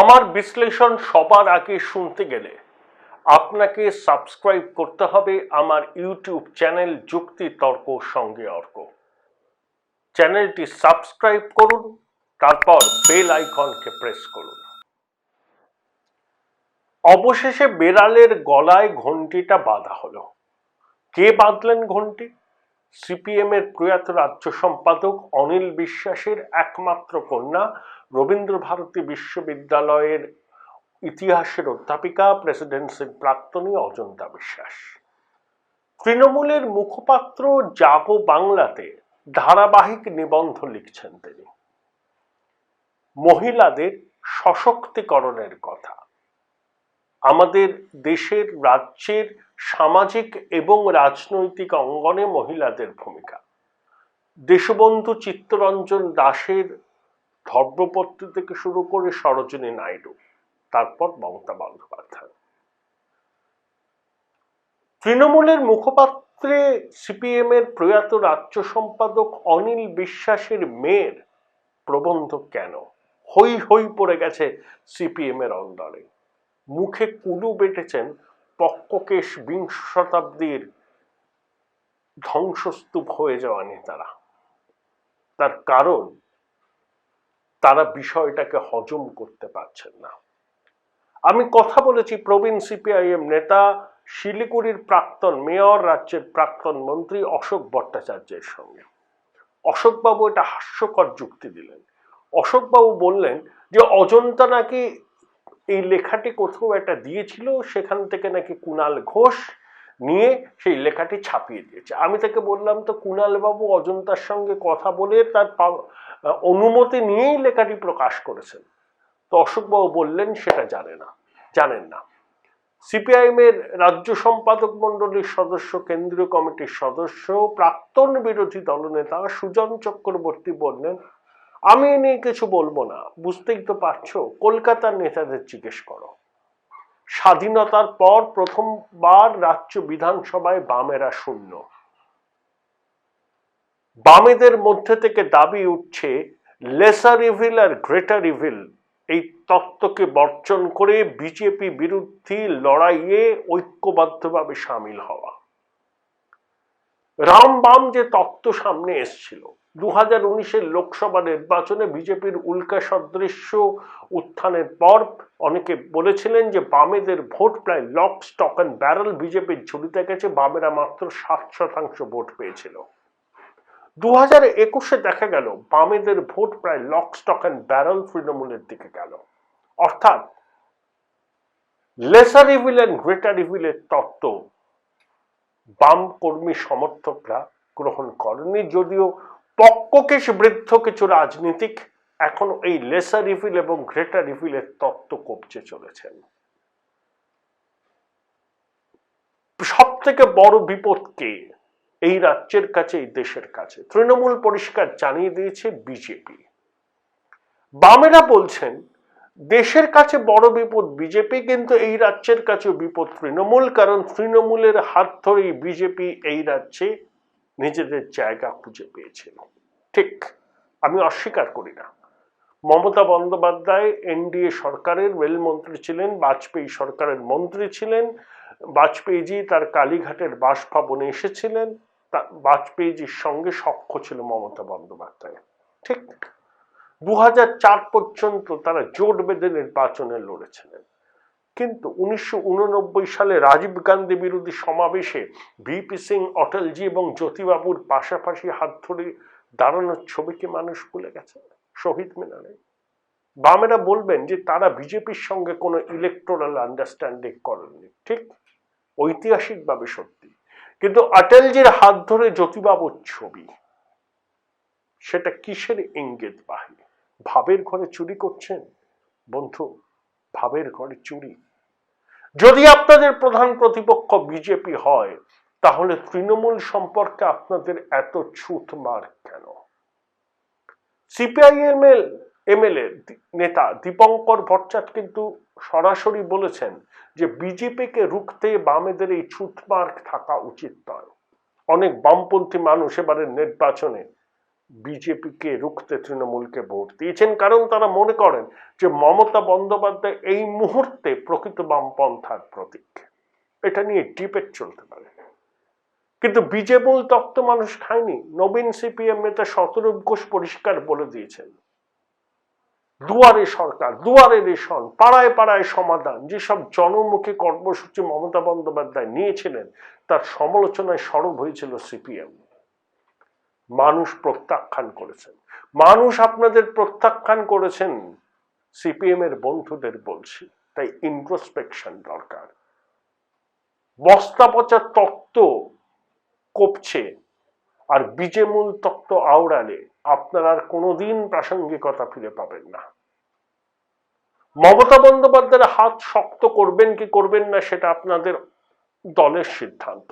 আমার বিশ্লেষণ সবার আগে শুনতে গেলে আপনাকে সাবস্ক্রাইব করতে হবে আমার ইউটিউব চ্যানেল যুক্তি তর্ক সঙ্গে অর্ক। চ্যানেলটি সাবস্ক্রাইব করুন, তারপর বেল আইকনকে প্রেস করুন। অবশেষে বেড়ালের গলায় ঘণ্টিটা বাঁধা হলো। কে বাঁধলেন ঘণ্টি? সিপিএম এর প্রয়াত রাজ্য সম্পাদক অনিল বিশ্বাসের একমাত্র কন্যা, রবীন্দ্রভারতী বিশ্ববিদ্যালয়ের ইতিহাসের অধ্যাপিকা, প্রেসিডেন্সির প্রাক্তনী অজন্তা বিশ্বাস। তৃণমূলের মুখপাত্র জাগো বাংলাতে ধারাবাহিক নিবন্ধ লিখছেন তিনি। মহিলাদের সশক্তিকরণের কথা, আমাদের দেশের রাজ্যের সামাজিক এবং রাজনৈতিক অঙ্গনে মহিলাদের ভূমিকা। দেশবন্ধু চিত্তরঞ্জন দাসের ধর্মপত্র থেকে শুরু করে সরোজিনী নাইডু, তারপর মমতা বন্দ্যোপাধ্যায়। তৃণমূলের মুখপাত্রে সিপিএম এর প্রয়াত রাজ্য সম্পাদক অনিল বিশ্বাসের মেয়ের প্রবন্ধ কেন? হই হই পড়ে গেছে সিপিএম এর অন্দরে। মুখে কুলু বেটেছেন পক্ককেশ বিংশ শতাব্দীর ধ্বংসস্তূপ হয়ে যাওয়া নেতারা। তার কারণ, তারা বিষয়টাকে হজম করতে পারছেন না। আমি কথা বলেছি প্রবীণ সিপিআইএম নেতা, শিলিগুড়ির প্রাক্তন মেয়র, রাজ্যের প্রাক্তন মন্ত্রী অশোক ভট্টাচার্যের সঙ্গে। অশোকবাবু এটা হাস্যকর যুক্তি দিলেন। অশোকবাবু বললেন যে অজন্তা নাকি এই লেখাটি কোথাও একটা দিয়েছিল, সেখান থেকে নাকি কুণাল ঘোষ নিয়ে সেই লেখাটি ছাপিয়ে দিয়েছে। আমি তাকে বললাম, তো কুণাল বাবু অজন্তার সঙ্গে কথা বলে তার অনুমতি নিয়েই লেখাটি প্রকাশ করেছেন। তো অশোকবাবু বললেন সেটা জানেন না। সিপিআইএম এর রাজ্য সম্পাদক মন্ডলীর সদস্য, কেন্দ্রীয় কমিটির সদস্য, প্রাক্তন বিরোধী দলনেতা সুজন চক্রবর্তী বললেন, আমি এ নিয়ে কিছু বলবো না, বুঝতেই তো পারছো, কলকাতার নেতাদের জিজ্ঞেস করো। স্বাধীনতার পর প্রথমবার রাজ্য বিধানসভায় বামেরা শূন্য। বামেদের মধ্যে থেকে দাবি উঠছে লেসার ইভিল আর গ্রেটার ইভিল এই তত্ত্বকে বর্জন করে বিজেপি বিরোধী লড়াইয়ে ঐক্যবদ্ধভাবে সামিল হওয়া। রামবাম যে তত্ত্ব সামনে এসছিল 2019-এর লোকসভা নির্বাচনে বিজেপির উল্কা সদৃশ্য উত্থানের পর অনেকে বলেছিলেন যে বামেদের ভোট প্রায় লক স্টক অ্যান্ড ব্যারেল বিজেপির ঝুলিতে গেছে, বামেরা মাত্র 7% ভোট পেয়েছিল। 2021-এ দেখা গেল বামেদের ভোট প্রায় লক স্টক অ্যান্ড ব্যারেল তৃণমূলের দিকে গেল। অর্থাৎ লেসার ইভিল অ্যান্ড গ্রেটার ইভিলের তত্ত্ব বাম কর্মী সমর্থকরা গ্রহণ করেনি, যদিও পক্ককেশ বৃদ্ধ কিছু রাজনীতিক এখন এই লেসার ইভিল এবং গ্রেটার ইভিলের তত্ত্ব কবচে চলেছেন। সব থেকে বড় বিপদ কে এই রাজ্যের কাছে, এই দেশের কাছে? তৃণমূল পরিষ্কার জানিয়ে দিয়েছে বিজেপি। বামেরা বলছেন দেশের কাছে বড় বিপদ বিজেপি, কিন্তু এই রাজ্যের কাছে বিপদ তৃণমূল, কারণ তৃণমূলের হাত ধরেই বিজেপি এই রাজ্যে নিজেদের জায়গা খুঁজে পেয়েছিল। ঠিক, আমি অস্বীকার করি না। মমতা বন্দ্যোপাধ্যায় এনডিএ সরকারের রেলমন্ত্রী ছিলেন, বাজপেয়ী সরকারের মন্ত্রী ছিলেন, বাজপেয়ীজি তার কালীঘাটের বাসভবনে এসেছিলেন, বাজপেয়ীজির সঙ্গে সখ্য ছিল মমতা বন্দ্যোপাধ্যায়। ঠিক, 2004 পর্যন্ত তারা জোট বেঁধে নির্বাচনে লড়েছিলেন। কিন্তু 1989 সালে রাজীব গান্ধী বিরোধী সমাবেশে ভিপি সিং, অটলজি এবং জ্যোতিবাবুর পাশাপাশি হাত ধরে দাঁড়ানোর ছবিকে মানুষ ভুলে গেছে শহীদ মিনারে। বামেরা বলবেন যে তারা বিজেপির সঙ্গে কোনো ইলেকটোরাল আন্ডারস্ট্যান্ডিং করেননি, ঠিক, ঐতিহাসিকভাবে সত্যি, কিন্তু অটলজির হাত ধরে জ্যোতিবাবুর ছবি, সেটা কিসের ইঙ্গিত বাহী? ভাবের ঘরে চুরি করছেন বন্ধু, ভাবের ঘরে চুরি। যদি আপনাদের প্রধান প্রতিপক্ষ বিজেপি হয়, তাহলে তৃণমূল সম্পর্কে আপনাদের এত ছুট মার কেন? সিপিআইএম এমএলএ নেতা দীপঙ্কর ভট্টাচার্য কিন্তু সরাসরি বলেছেন যে বিজেপিকে রুখতে বামেদের এই ছুটমার্ক থাকা উচিত নয়। অনেক বামপন্থী মানুষ এবারের নির্বাচনে বিজেপিকে রুখতে তৃণমূলকে ভোট দিয়েছেন, কারণ তারা মনে করেন যে মমতা বন্দ্যোপাধ্যায় এই মুহূর্তে প্রকৃত বামপন্থার প্রতীক। এটা নিয়ে ডিবেট চলতে পারে, কিন্তু বিজেমূল তত্ত্ব মানুষ খায়নি। নবীন সিপিএম নেতা শতরূপ ঘোষ পরিষ্কার বলে দিয়েছেন, দুয়ারে সরকার, দুয়ারে রেশন, পাড়ায় পাড়ায় সমাধান, যেসব জনমুখী কর্মসূচি মমতা বন্দ্যোপাধ্যায় নিয়েছিলেন তার সমালোচনায় সরব হয়েছিল সিপিএম। মানুষ প্রত্যাখ্যান করেছেন, মানুষ আপনাদের প্রত্যাখ্যান করেছেন। সিপিএম এর বন্ধুদের বলছি, তাই ইন্ট্রোস্পেকশন দরকার। বস্তা পচা তত্ত্ব কপছে আর বিজেমূল তত্ত্ব আওড়ালে আপনারা আর কোনোদিন প্রাসঙ্গিকতা ফিরে পাবেন না। মমতা বন্দ্যোপাধ্যায়ের হাত শক্ত করবেন কি করবেন না সেটা আপনাদের দলের সিদ্ধান্ত।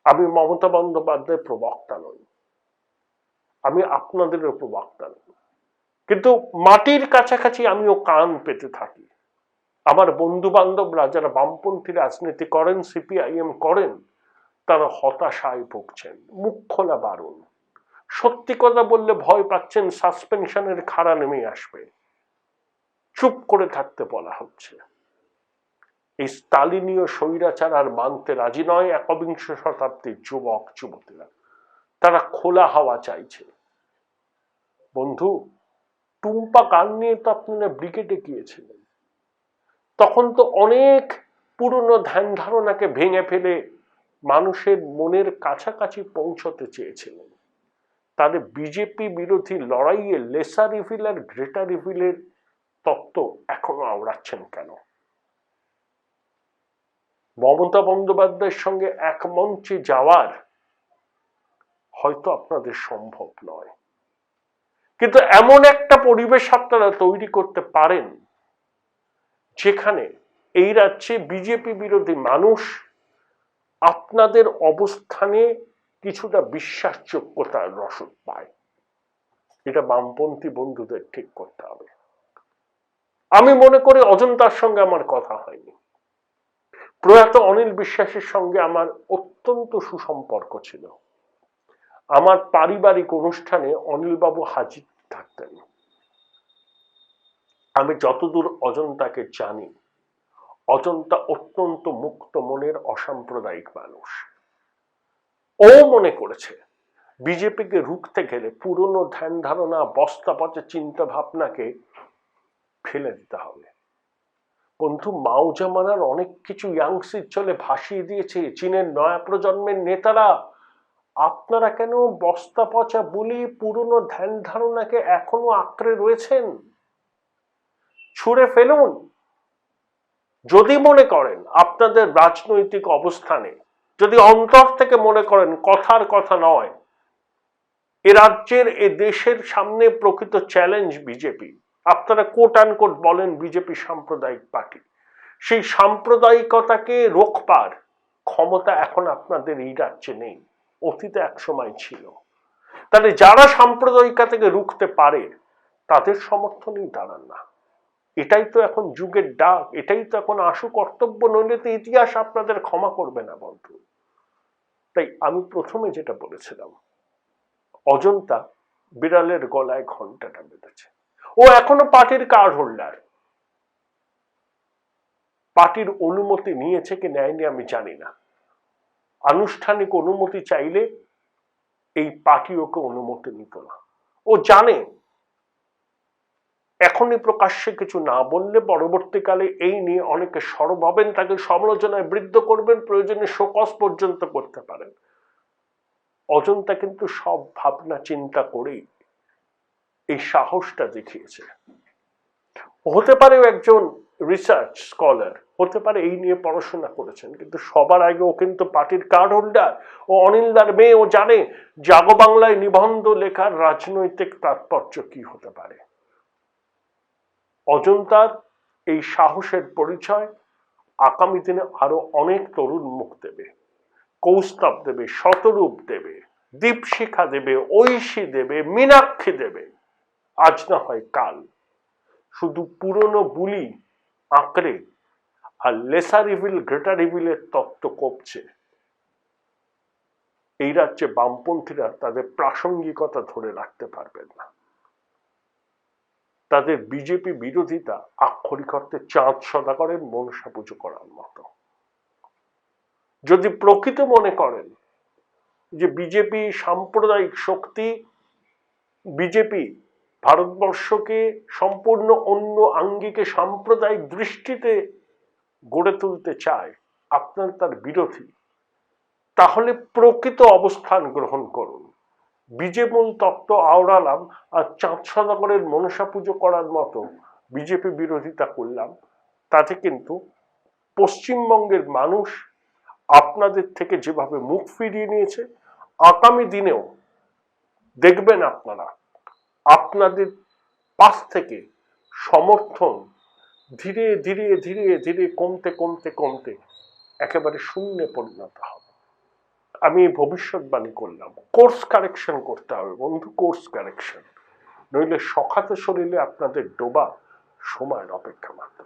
আমি মমতা বন্দ্যোপাধ্যায়ের প্রবক্তা নই, আমি আপনাদের প্রবক্তা নই, কিন্তু মাটির কাছাকাছি আমিও কান পেতে থাকি। আমার বন্ধু বান্ধবরা যারা বামপন্থী রাজনীতি করেন, সিপিআইএম করেন, তারা হতাশায় ভুগছেন। মুখ খোলা বারণ। সত্যি কথা বললে ভয় পাচ্ছেন সাসপেনশনের খাড়া নেমে আসবে, চুপ করে থাকতে বলা হচ্ছে। এই স্টালিনীয় স্বৈরাচার আর মানতে রাজি নয় একবিংশ শতাব্দীর যুবক যুবতীরা। তারা খোলা হাওয়া চাইছে। বন্ধু, টুম্পা গান নিয়ে তো আপনারা ব্রিগেডে গিয়েছিলেন, তখন তো অনেক পুরনো ধ্যান ধারণাকে ভেঙে ফেলে মানুষের মনের কাছাকাছি পৌঁছতে চেয়েছিলেন। তাদের বিজেপি বিরোধী লড়াইয়ে লেসার ইভিল আর গ্রেটার ইভিলের তত্ত্ব এখনো আওড়াচ্ছেন কেন? মমতা বন্দ্যোপাধ্যায়ের সঙ্গে এক মঞ্চে যাওয়ার হয়তো আপনাদের সম্ভব নয়, কিন্তু এমন একটা পরিবেশ আপনারা তৈরি করতে পারেন যেখানে এই রাজ্যে বিজেপি বিরোধী মানুষ আপনাদের অবস্থানে কিছুটা বিশ্বাসযোগ্যতার রসদ পায়। এটা বামপন্থী বন্ধুদের ঠিক করতে হবে। আমি মনে করি অজন্তার সঙ্গে আমার কথা হয়নি, প্রয়াত অনিল বিশ্বাসের সঙ্গে আমার অত্যন্ত সুসম্পর্ক ছিল। আমার পারিবারিক অনুষ্ঠানে অনিলবাবু হাজির থাকতেন। আমি যতদূর অজন্তাকে জানি, অজন্তা অত্যন্ত মুক্ত মনের অসাম্প্রদায়িক মানুষ। ও মনে করেছে বিজেপিকে রুখতে গেলে পুরনো ধ্যান ধারণা, বস্তা পচা চিন্তা ভাবনাকে ফেলে দিতে হবে। বন্ধু, মাও জামানার অনেক কিছু ইয়াংসির চলে ভাসিয়ে দিয়েছে চীনের নয়া প্রজন্মের নেতারা। আপনারা কেন বস্তা পচা বলি পুরনো ধ্যান ধারণাকে এখনো আঁকড়ে রয়েছেন? ছুঁড়ে ফেলুন। যদি মনে করেন আপনাদের রাজনৈতিক অবস্থানে, যদি অন্তর থেকে মনে করেন কথার কথা নয়, এ রাজ্যের এ দেশের সামনে প্রকৃত চ্যালেঞ্জ বিজেপি, আপনারা কোট অ্যান্ড কোট বলেন বিজেপি সাম্প্রদায়িক পার্টি, সেই সাম্প্রদায়িকতাকে রোখবার ক্ষমতা এখন আপনাদের এই রাজ্যে নেই, অতীতে এক সময় ছিল। তাহলে যারা সাম্প্রদায়িকতাকে রুখতে পারে তাদের সমর্থনেই দাঁড়ান না। এটাই তো এখন যুগের ডাক, এটাই তো এখন আশু কর্তব্য, নইলে তো ইতিহাস আপনাদের ক্ষমা করবে না বন্ধু। তাই আমি প্রথমে যেটা বলেছিলাম, অজন্তা বিড়ালের গলায় ঘন্টাটা বেঁধেছে। ও এখনো পার্টির কার্ড হোল্ডার। পার্টির অনুমতি নিয়েছে কি নেয়নি আমি জানি না। আনুষ্ঠানিক অনুমতি চাইলে এই পার্টি ওকে অনুমতি নিত না। ও জানে এখনই প্রকাশ্যে কিছু না বললে পরবর্তীকালে এই নিয়ে অনেকে সরব হবেন, তাকে সমালোচনায় বৃদ্ধ করবেন, প্রয়োজনে শোকজ পর্যন্ত করতে পারেন। অজন্তা কিন্তু সব ভাবনা চিন্তা করেই এই সাহসটা দেখিয়েছে। হতে পারে একজন রিসার্চ স্কলার, হতে পারে এই নিয়ে পড়াশোনা করেছেন, কিন্তু সবার আগে ও কিন্তু পার্টির কার্ড হোল্ডার। ও অনিলদার মেয়ে, ও জানে জাগো বাংলায় নিবন্ধ লেখার রাজনৈতিক তাৎপর্য কি হতে পারে। অজন্তার এই সাহসের পরিচয় আগামী দিনে আরো অনেক তরুণ মুখ দেবে, কৌস্তব দেবে, শতরূপ দেবে, দীপশিখা দেবে, ঐশী দেবে, মীনাক্ষী দেবে। আজ না হয় কাল। শুধু পুরনো বুলি আঁকড়ে আর লেসার ইভিল গ্রেটার ইভিলের তত্ত্ব কপছে, এই রাজ্যে বামপন্থীরা তাদের প্রাসঙ্গিকতা ধরে রাখতে পারবেন না। তাদের বিজেপি বিরোধিতা আক্ষরিক অর্থে চাঁদ সদাগরের মনসা পুজো করার মতো। যদি প্রকৃত মনে করেন যে বিজেপি সাম্প্রদায়িক শক্তি, বিজেপি ভারতবর্ষকে সম্পূর্ণ অন্য আঙ্গিকে সাম্প্রদায়িক দৃষ্টিতে গড়ে তুলতে চায়, আপনার তার বিরোধী, তাহলে প্রকৃত অবস্থান গ্রহণ করুন। বিজেমূল তত্ত্ব আওড়ালাম আর চাঁদ সদাগরের মনসা পুজো করার মতো বিজেপি বিরোধিতা করলাম, তাতে কিন্তু পশ্চিমবঙ্গের মানুষ আপনাদের থেকে যেভাবে মুখ ফিরিয়ে নিয়েছে, আগামী দিনেও দেখবেন আপনারা আপনাদের পাশ থেকে সমর্থন ধীরে ধীরে ধীরে ধীরে কমতে কমতে কমতে একেবারে শূন্যে পরিণত হবে। আমি ভবিষ্যৎবাণী করলাম, কোর্স কারেকশন করতে হবে বন্ধু, কোর্স কারেকশন, নইলে সখাতে শরীরে আপনাদের ডোবা সময়ের অপেক্ষা মাত্র।